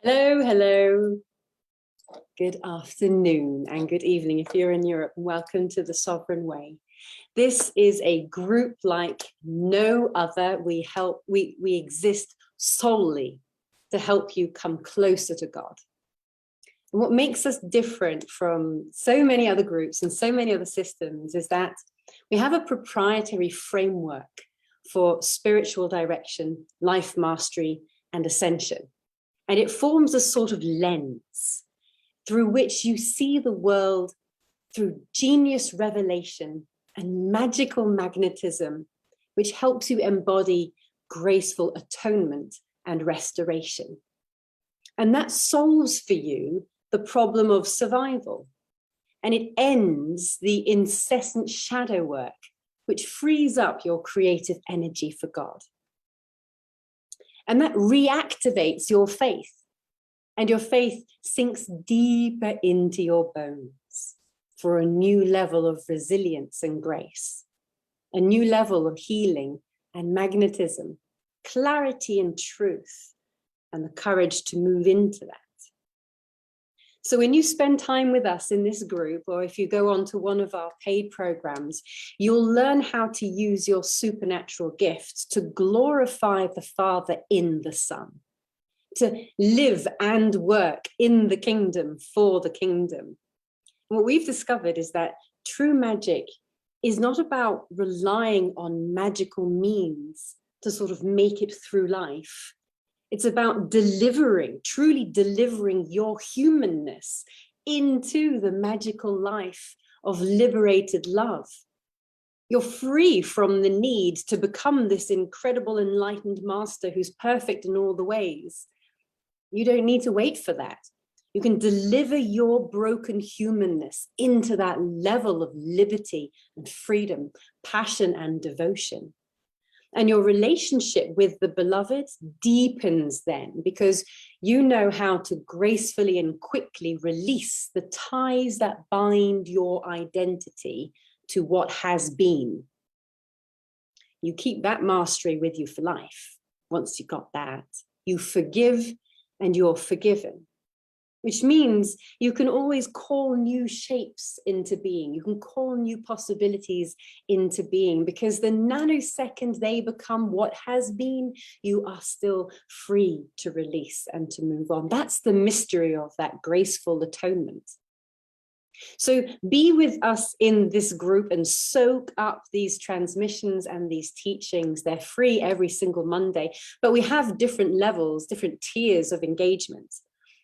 Hello, hello. Good afternoon and good evening if you're in Europe. Welcome to the Sovereign Way. This is a group like no other. We exist solely to help you come closer to God. And what makes us different from so many other groups and so many other systems is that we have a proprietary framework for spiritual direction, life mastery, and ascension. And it forms a sort of lens through which you see the world through genius revelation and magical magnetism, which helps you embody graceful atonement and restoration. And that solves for you the problem of survival. And it ends the incessant shadow work, which frees up your creative energy for God. And that reactivates your faith. And your faith sinks deeper into your bones for a new level of resilience and grace, a new level of healing and magnetism, clarity and truth, and the courage to move into that. So when you spend time with us in this group, or if you go on to one of our paid programs, you'll learn how to use your supernatural gifts to glorify the Father in the Son, to live and work in the kingdom for the kingdom. And what we've discovered is that true magic is not about relying on magical means to sort of make it through life. It's about delivering, truly delivering your humanness into the magical life of liberated love. You're free from the need to become this incredible enlightened master who's perfect in all the ways. You don't need to wait for that. You can deliver your broken humanness into that level of liberty and freedom, passion and devotion. And your relationship with the beloved deepens then, because you know how to gracefully and quickly release the ties that bind your identity to what has been. You keep that mastery with you for life. Once you got that, you forgive and you're forgiven, which means you can always call new shapes into being. You can call new possibilities into being, because the nanosecond they become what has been, you are still free to release and to move on. That's the mystery of that graceful atonement. So be with us in this group and soak up these transmissions and these teachings. They're free every single Monday, but we have different levels, different tiers of engagement.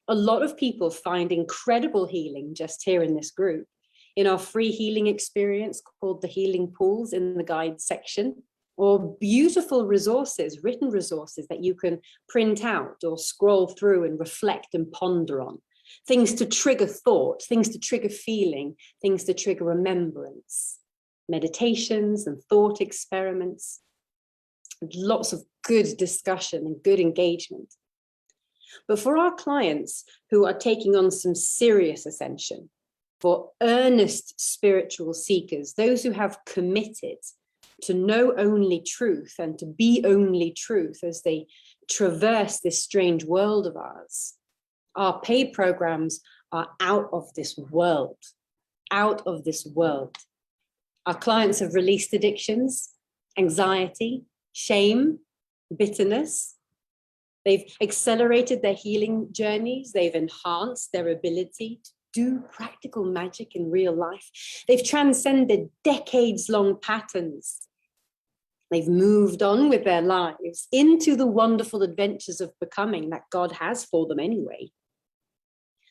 A lot of people find incredible healing just here in this group. In our free healing experience called the Healing Pools in the guide section, or beautiful resources, written resources that you can print out or scroll through and reflect and ponder on. Things to trigger thought, things to trigger feeling, things to trigger remembrance, meditations and thought experiments, lots of good discussion and good engagement. But for our clients who are taking on some serious ascension, for earnest spiritual seekers, those who have committed to know only truth and to be only truth as they traverse this strange world of ours, our paid programs are out of this world, out of this world. Our clients have released addictions, anxiety, shame, bitterness. They've accelerated their healing journeys. They've enhanced their ability to do practical magic in real life. They've transcended decades-long patterns. They've moved on with their lives into the wonderful adventures of becoming that God has for them anyway.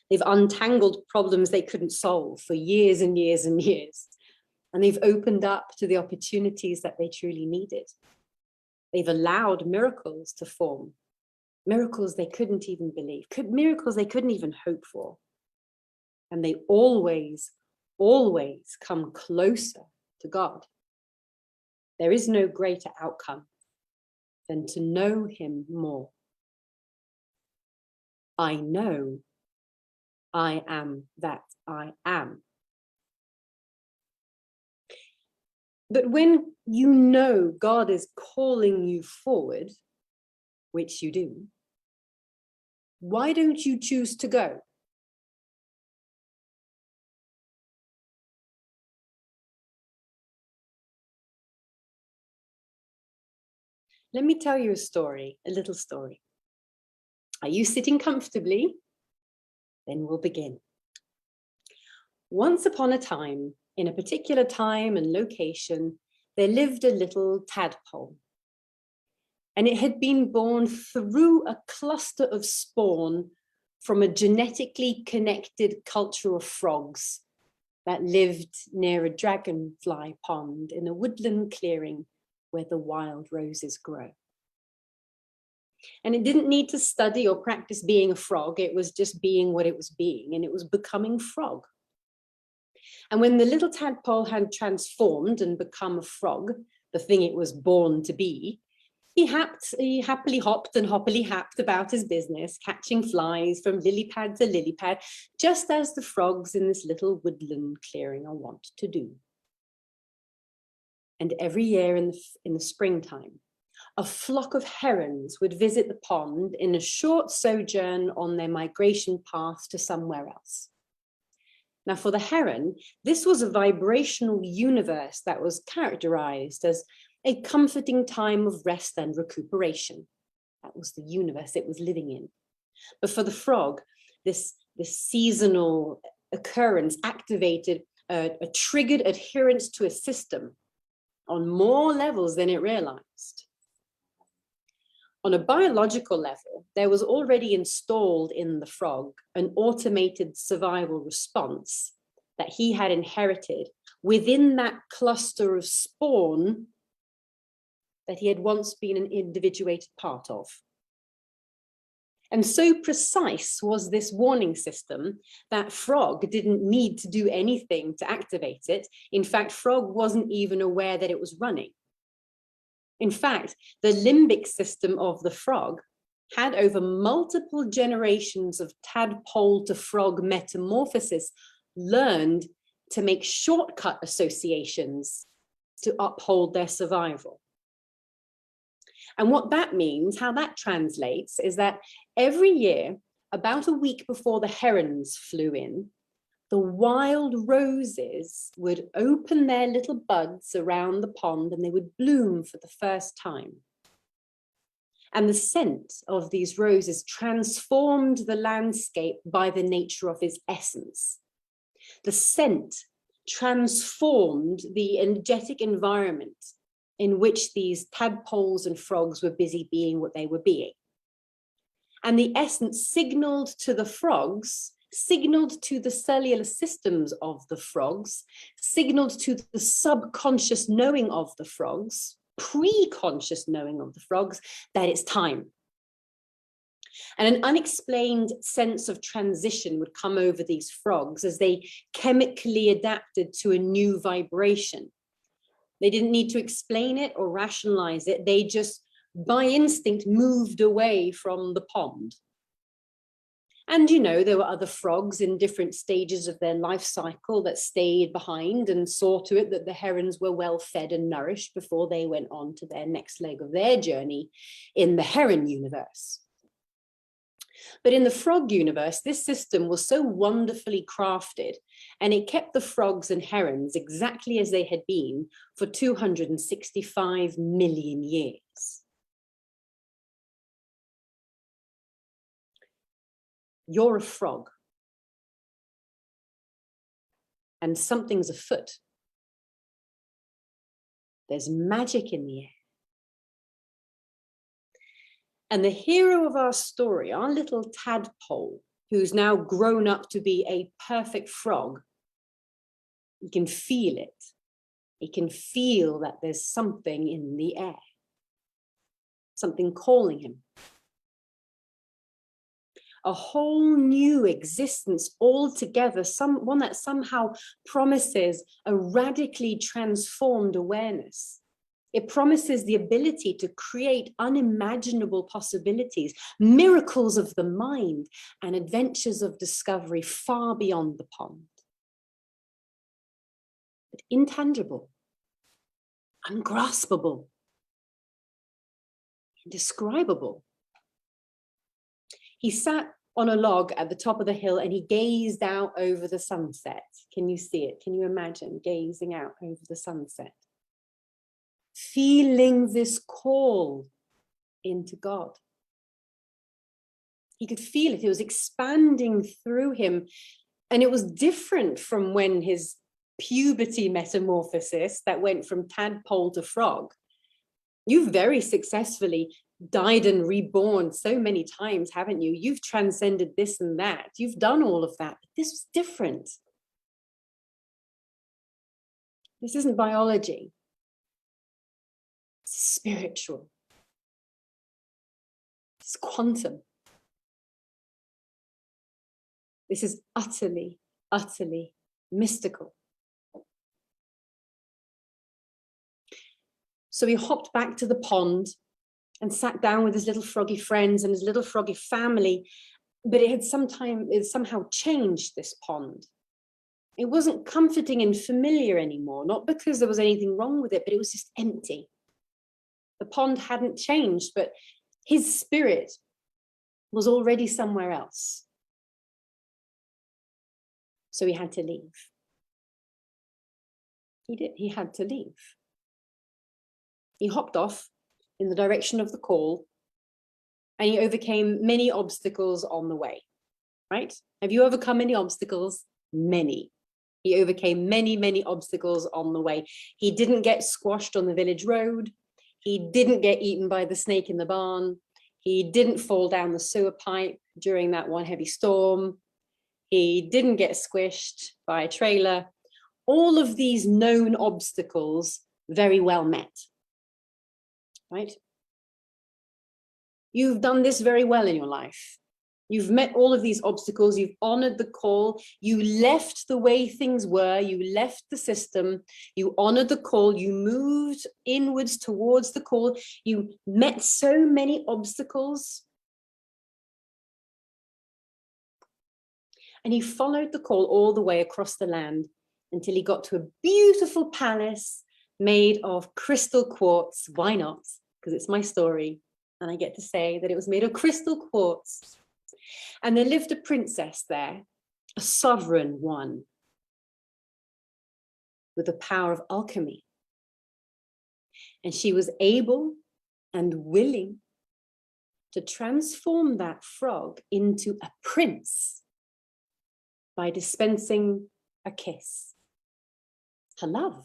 They've untangled problems they couldn't solve for years and years and years. And they've opened up to the opportunities that they truly needed. They've allowed miracles to form, miracles they couldn't even believe, miracles they couldn't even hope for. And they always, always come closer to God. There is no greater outcome than to know him more. I know I am that I am. But when you know God is calling you forward, which you do, Why don't you choose to go? Let me tell you a story, a little story. Are you sitting comfortably? Then we'll begin. Once upon a time, in a particular time and location, there lived a little tadpole. And it had been born through a cluster of spawn from a genetically connected culture of frogs that lived near a dragonfly pond in a woodland clearing where the wild roses grow. And it didn't need to study or practice being a frog. It was just being what it was being, and it was becoming frog. And when the little tadpole had transformed and become a frog, the thing it was born to be, he happily hopped and hoppily happed about his business, catching flies from lily pad to lily pad, just as the frogs in this little woodland clearing are wont to do. And every year in the springtime, a flock of herons would visit the pond in a short sojourn on their migration path to somewhere else. Now, for the heron, this was a vibrational universe that was characterized as a comforting time of rest and recuperation. That was the universe it was living in. But for the frog, this seasonal occurrence activated a triggered adherence to a system on more levels than it realized. On a biological level, there was already installed in the frog an automated survival response that he had inherited within that cluster of spawn that he had once been an individuated part of. And so precise was this warning system that frog didn't need to do anything to activate it. In fact, frog wasn't even aware that it was running. In fact, the limbic system of the frog had, over multiple generations of tadpole to frog metamorphosis, learned to make shortcut associations to uphold their survival. And what that means, how that translates, is that every year, about a week before the herons flew in, the wild roses would open their little buds around the pond and they would bloom for the first time. And the scent of these roses transformed the landscape by the nature of its essence. The scent transformed the energetic environment in which these tadpoles and frogs were busy being what they were being. And the essence signaled to the frogs, signaled to the cellular systems of the frogs, signaled to the subconscious knowing of the frogs, pre-conscious knowing of the frogs, that it's time. And an unexplained sense of transition would come over these frogs as they chemically adapted to a new vibration. They didn't need to explain it or rationalize it. They just, by instinct, moved away from the pond. And, you know, there were other frogs in different stages of their life cycle that stayed behind and saw to it that the herons were well fed and nourished before they went on to their next leg of their journey in the heron universe. But in the frog universe, this system was so wonderfully crafted, and it kept the frogs and herons exactly as they had been for 265 million years. You're a frog, and something's afoot. There's magic in the air. And the hero of our story, our little tadpole, who's now grown up to be a perfect frog, he can feel it. He can feel that there's something in the air, something calling him. A whole new existence altogether, one that somehow promises a radically transformed awareness. It promises the ability to create unimaginable possibilities, miracles of the mind, and adventures of discovery far beyond the pond. But intangible, ungraspable, indescribable. He sat on a log at the top of the hill, and he gazed out over the sunset. Can you see it? Can you imagine gazing out over the sunset? Feeling this call into God. He could feel it. It was expanding through him. And it was different from when his puberty metamorphosis that went from tadpole to frog. You've very successfully died and reborn so many times, haven't you? You've transcended this and that. You've done all of that. But this was different. This isn't biology. It's spiritual. It's quantum. This is utterly, utterly mystical. So he hopped back to the pond and sat down with his little froggy friends and his little froggy family, but it somehow changed this pond. It wasn't comforting and familiar anymore, not because there was anything wrong with it, but it was just empty. The pond hadn't changed, but his spirit was already somewhere else. So he had to leave. He did. He had to leave. He hopped off in the direction of the call, and he overcame many obstacles on the way, right? Have you overcome any obstacles? Many. He overcame many, many obstacles on the way. He didn't get squashed on the village road. He didn't get eaten by the snake in the barn. He didn't fall down the sewer pipe during that one heavy storm. He didn't get squished by a trailer. All of these known obstacles very well met, right? You've done this very well in your life. You've met all of these obstacles. You've honored the call. You left the way things were. You left the system. You honored the call. You moved inwards towards the call. You met so many obstacles. And he followed the call all the way across the land until he got to a beautiful palace made of crystal quartz. Why not? Because it's my story. And I get to say that it was made of crystal quartz. And there lived a princess there, a sovereign one, with the power of alchemy. And she was able and willing to transform that frog into a prince by dispensing a kiss, her love.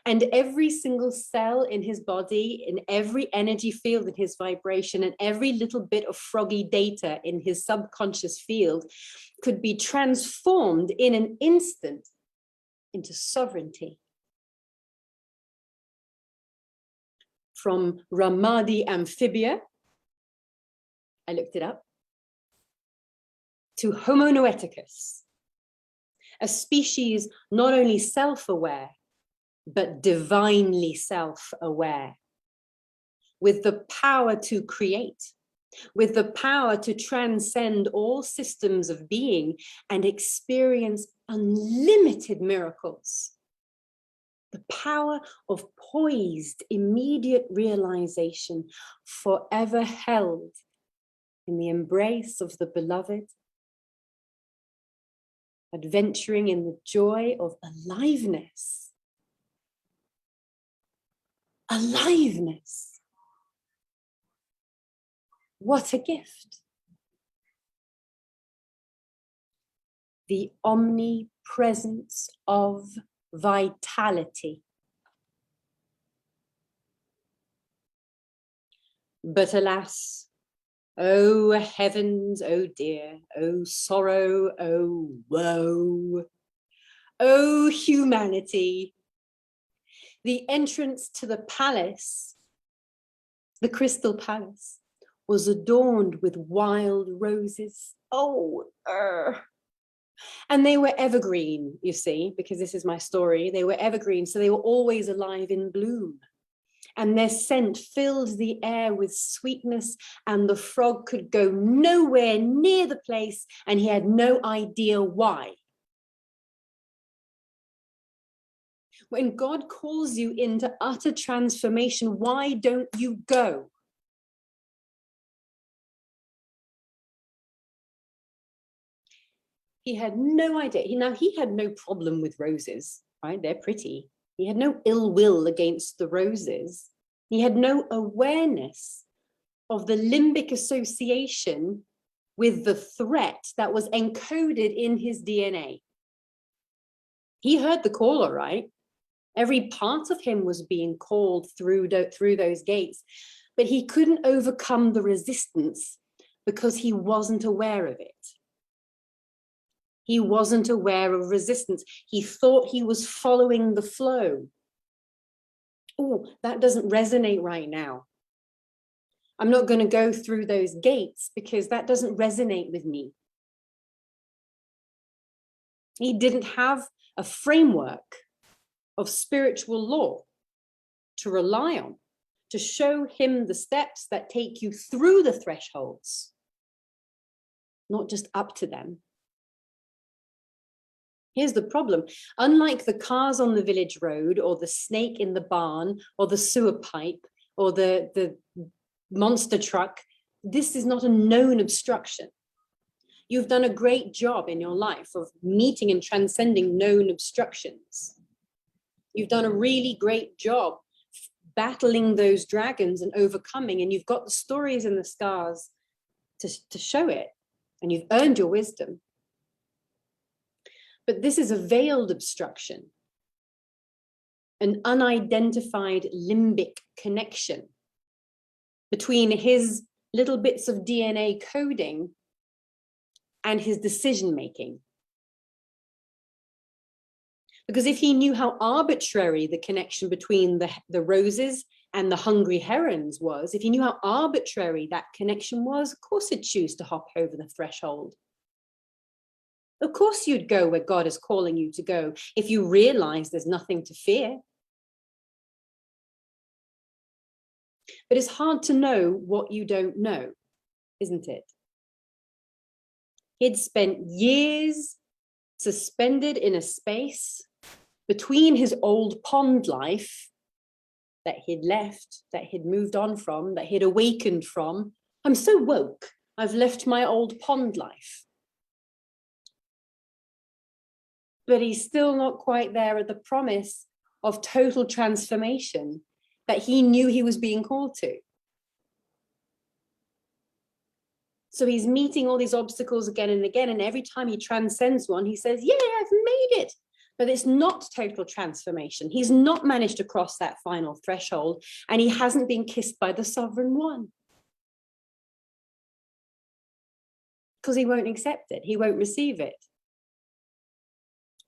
And every single cell in his body, in every energy field in his vibration, and every little bit of froggy data in his subconscious field could be transformed in an instant into sovereignty. From Ramadi amphibia, I looked it up, to Homo noeticus, a species not only self-aware, but divinely self-aware, with the power to create, with the power to transcend all systems of being and experience unlimited miracles. The power of poised, immediate realization, forever held in the embrace of the beloved, adventuring in the joy of aliveness. Aliveness. What a gift. The omnipresence of vitality. But alas, oh heavens, oh dear, oh sorrow, oh woe, oh humanity. The entrance to the palace, the crystal palace, was adorned with wild roses. Oh, and they were evergreen, you see, because this is my story. They were evergreen, so they were always alive in bloom. And their scent filled the air with sweetness, and the frog could go nowhere near the place, and he had no idea why. When God calls you into utter transformation, why don't you go? He had no idea. He had no problem with roses, right? They're pretty. He had no ill will against the roses. He had no awareness of the limbic association with the threat that was encoded in his DNA. He heard the call, all right. Every part of him was being called through those gates, but he couldn't overcome the resistance because he wasn't aware of it. He wasn't aware of resistance. He thought he was following the flow. Oh, that doesn't resonate right now. I'm not going to go through those gates because that doesn't resonate with me. He didn't have a framework of spiritual law to rely on, to show him the steps that take you through the thresholds, not just up to them. Here's the problem. Unlike the cars on the village road, or the snake in the barn, or the sewer pipe, or the monster truck, this is not a known obstruction. You've done a great job in your life of meeting and transcending known obstructions. You've done a really great job battling those dragons and overcoming, and you've got the stories and the scars to show it, and you've earned your wisdom. But this is a veiled obstruction, an unidentified limbic connection between his little bits of DNA coding and his decision making. Because if he knew how arbitrary the connection between the roses and the hungry herons was, if he knew how arbitrary that connection was, of course he'd choose to hop over the threshold. Of course you'd go where God is calling you to go if you realize there's nothing to fear. But it's hard to know what you don't know, isn't it? He'd spent years suspended in a space between his old pond life that he'd left, that he'd moved on from, that he'd awakened from. I'm so woke. I've left my old pond life. But he's still not quite there at the promise of total transformation that he knew he was being called to. So he's meeting all these obstacles again and again, and every time he transcends one, he says, yeah, I've made it. But it's not total transformation. He's not managed to cross that final threshold, and he hasn't been kissed by the sovereign one. Because he won't accept it. He won't receive it.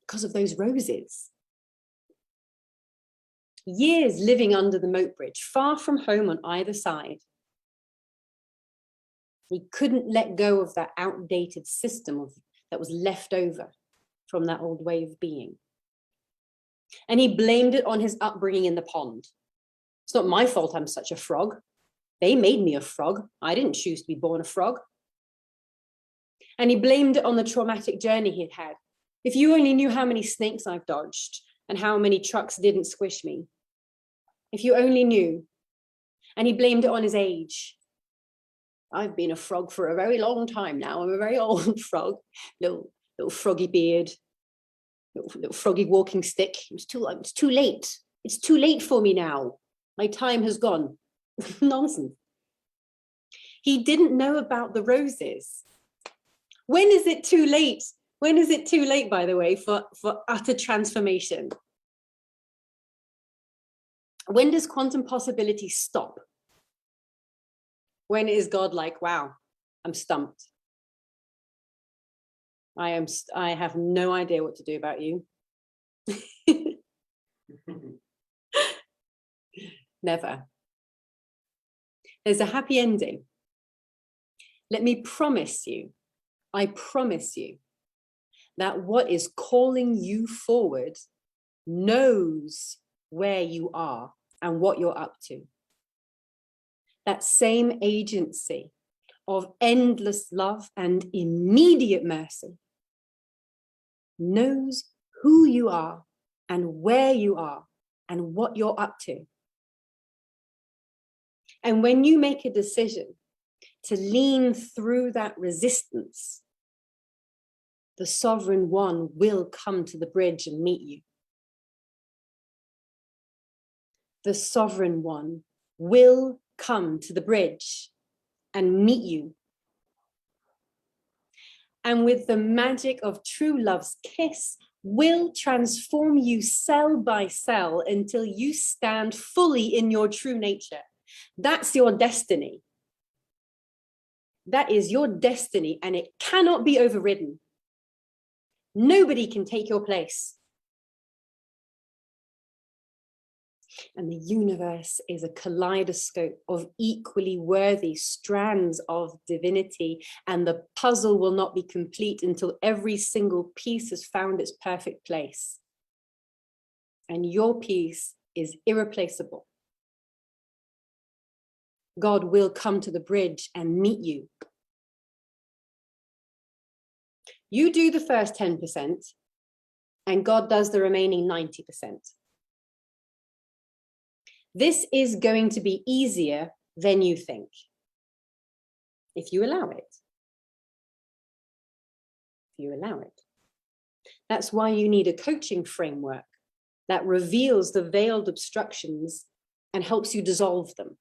Because of those roses. Years living under the moat bridge, far from home on either side. He couldn't let go of that outdated system that was left over from that old way of being. And he blamed it on his upbringing in the pond. It's not my fault I'm such a frog. They made me a frog. I didn't choose to be born a frog. And he blamed it on the traumatic journey he'd had. If you only knew how many snakes I've dodged and how many trucks didn't squish me. If you only knew. And he blamed it on his age. I've been a frog for a very long time now. I'm a very old frog, little froggy beard, little froggy walking stick. It's too late. It's too late for me now. My time has gone. Nonsense. He didn't know about the roses. When is it too late? When is it too late, by the way, for utter transformation? When does quantum possibility stop? When is God like, wow, I'm stumped. I have no idea what to do about you. Never. There's a happy ending. Let me promise you, I promise you, that what is calling you forward knows where you are and what you're up to. That same agency of endless love and immediate mercy knows who you are and where you are and what you're up to. And when you make a decision to lean through that resistance, The sovereign one will come to the bridge and meet you. The sovereign one will come to the bridge and meet you. And with the magic of true love's kiss, will transform you cell by cell until you stand fully in your true nature. That's your destiny. That is your destiny, and it cannot be overridden. Nobody can take your place. And the universe is a kaleidoscope of equally worthy strands of divinity, and the puzzle will not be complete until every single piece has found its perfect place. And your piece is irreplaceable. God will come to the bridge and meet you. You do the first 10%, and God does the remaining 90%. This is going to be easier than you think, if you allow it. If you allow it. That's why you need a coaching framework that reveals the veiled obstructions and helps you dissolve them.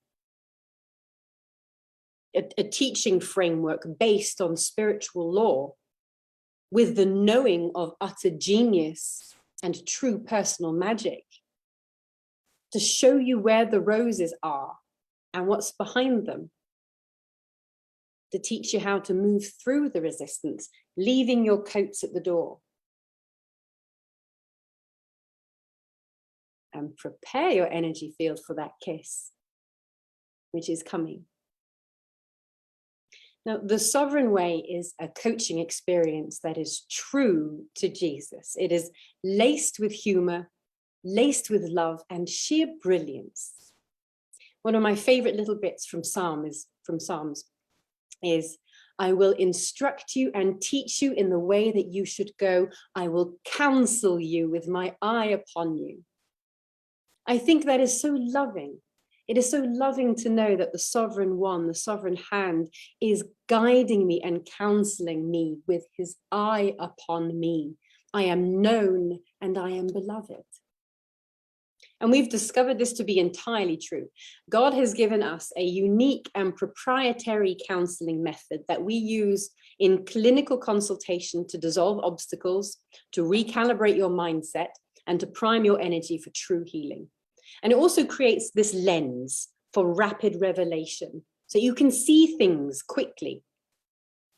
A teaching framework based on spiritual law with the knowing of utter genius and true personal magic to show you where the roses are and what's behind them, to teach you how to move through the resistance, leaving your coats at the door. And prepare your energy field for that kiss, which is coming. Now, the Sovereign Way is a coaching experience that is true to Jesus. It is laced with humor, laced with love and sheer brilliance. One of my favorite little bits from Psalms is, I will instruct you and teach you in the way that you should go. I will counsel you with my eye upon you. I think that is so loving. It is so loving to know that the sovereign one, the sovereign hand, is guiding me and counseling me with his eye upon me. I am known and I am beloved. And we've discovered this to be entirely true. God has given us a unique and proprietary counseling method that we use in clinical consultation to dissolve obstacles, to recalibrate your mindset, and to prime your energy for true healing. And it also creates this lens for rapid revelation, so you can see things quickly,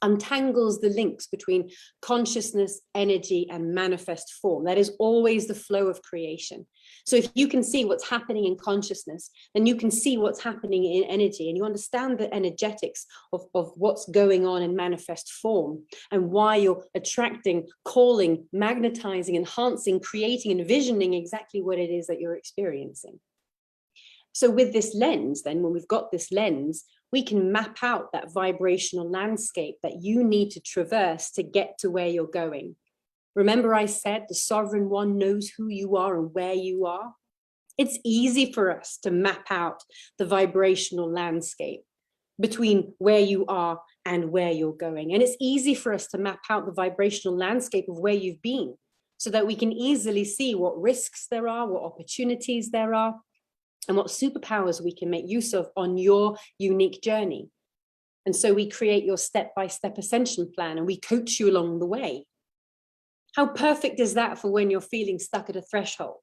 untangles the links between consciousness, energy, and manifest form. That is always the flow of creation. So if you can see what's happening in consciousness, then you can see what's happening in energy, and you understand the energetics of what's going on in manifest form and why you're attracting, calling, magnetizing, enhancing, creating, envisioning exactly what it is that you're experiencing. So with this lens, then, when we've got this lens, we can map out that vibrational landscape that you need to traverse to get to where you're going. Remember I said the sovereign one knows who you are and where you are? It's easy for us to map out the vibrational landscape between where you are and where you're going. And it's easy for us to map out the vibrational landscape of where you've been so that we can easily see what risks there are, what opportunities there are, and what superpowers we can make use of on your unique journey. And so we create your step-by-step ascension plan and we coach you along the way. How perfect is that for when you're feeling stuck at a threshold?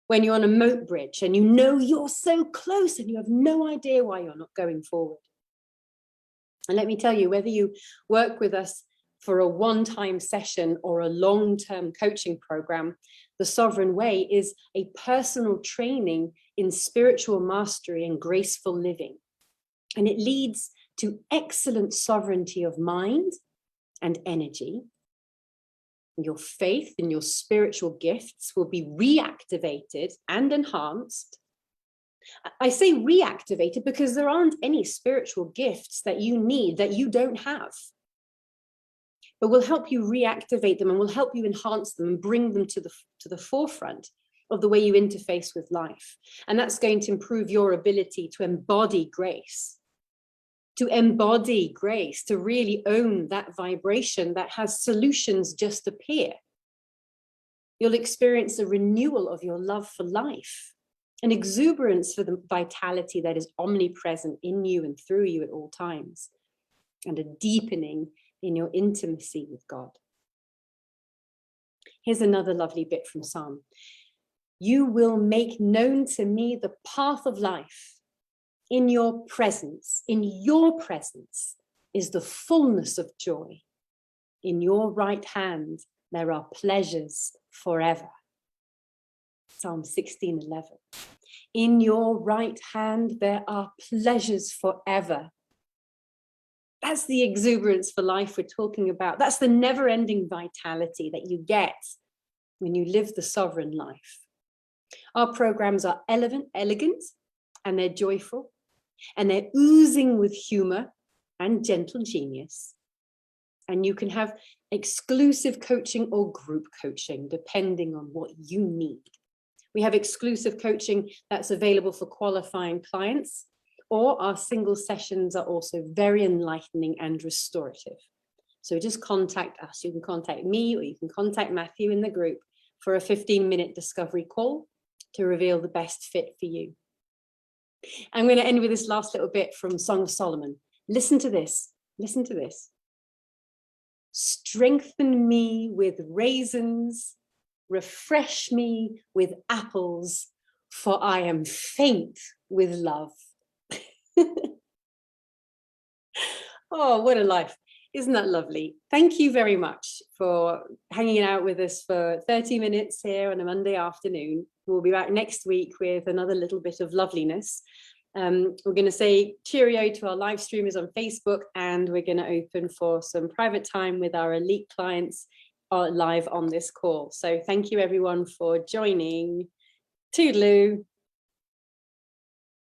When you're on a moat bridge and you know you're so close and you have no idea why you're not going forward. And let me tell you, whether you work with us for a one-time session or a long-term coaching program, the Sovereign Way is a personal training in spiritual mastery and graceful living. And it leads to excellent sovereignty of mind and energy. Your faith in your spiritual gifts will be reactivated and enhanced. I say reactivated because there aren't any spiritual gifts that you need that you don't have. But we'll help you reactivate them and we'll help you enhance them and bring them to the forefront of the way you interface with life. And that's going to improve your ability to embody grace, to embody grace, to really own that vibration that has solutions just appear. You'll experience a renewal of your love for life, an exuberance for the vitality that is omnipresent in you and through you at all times, and a deepening in your intimacy with God. Here's another lovely bit from Psalm. You will make known to me the path of life. In your presence is the fullness of joy. In your right hand, there are pleasures forever. Psalm 16:11. In your right hand, there are pleasures forever. That's the exuberance for life we're talking about. That's the never-ending vitality that you get when you live the sovereign life. Our programs are elegant, and they're joyful, and they're oozing with humor and gentle genius. And you can have exclusive coaching or group coaching, depending on what you need. We have exclusive coaching that's available for qualifying clients, or our single sessions are also very enlightening and restorative. So just contact us. You can contact me, or you can contact Matthew in the group for a 15-minute discovery call to reveal the best fit for you. I'm going to end with this last little bit from Song of Solomon. Listen to this. Listen to this. Strengthen me with raisins, refresh me with apples, for I am faint with love. Oh, what a life. Isn't that lovely? Thank you very much for hanging out with us for 30 minutes here on a Monday afternoon. We'll be back next week with another little bit of loveliness. We're going to say cheerio to our live streamers on Facebook, and we're going to open for some private time with our elite clients live on this call. So thank you everyone for joining. Toodaloo.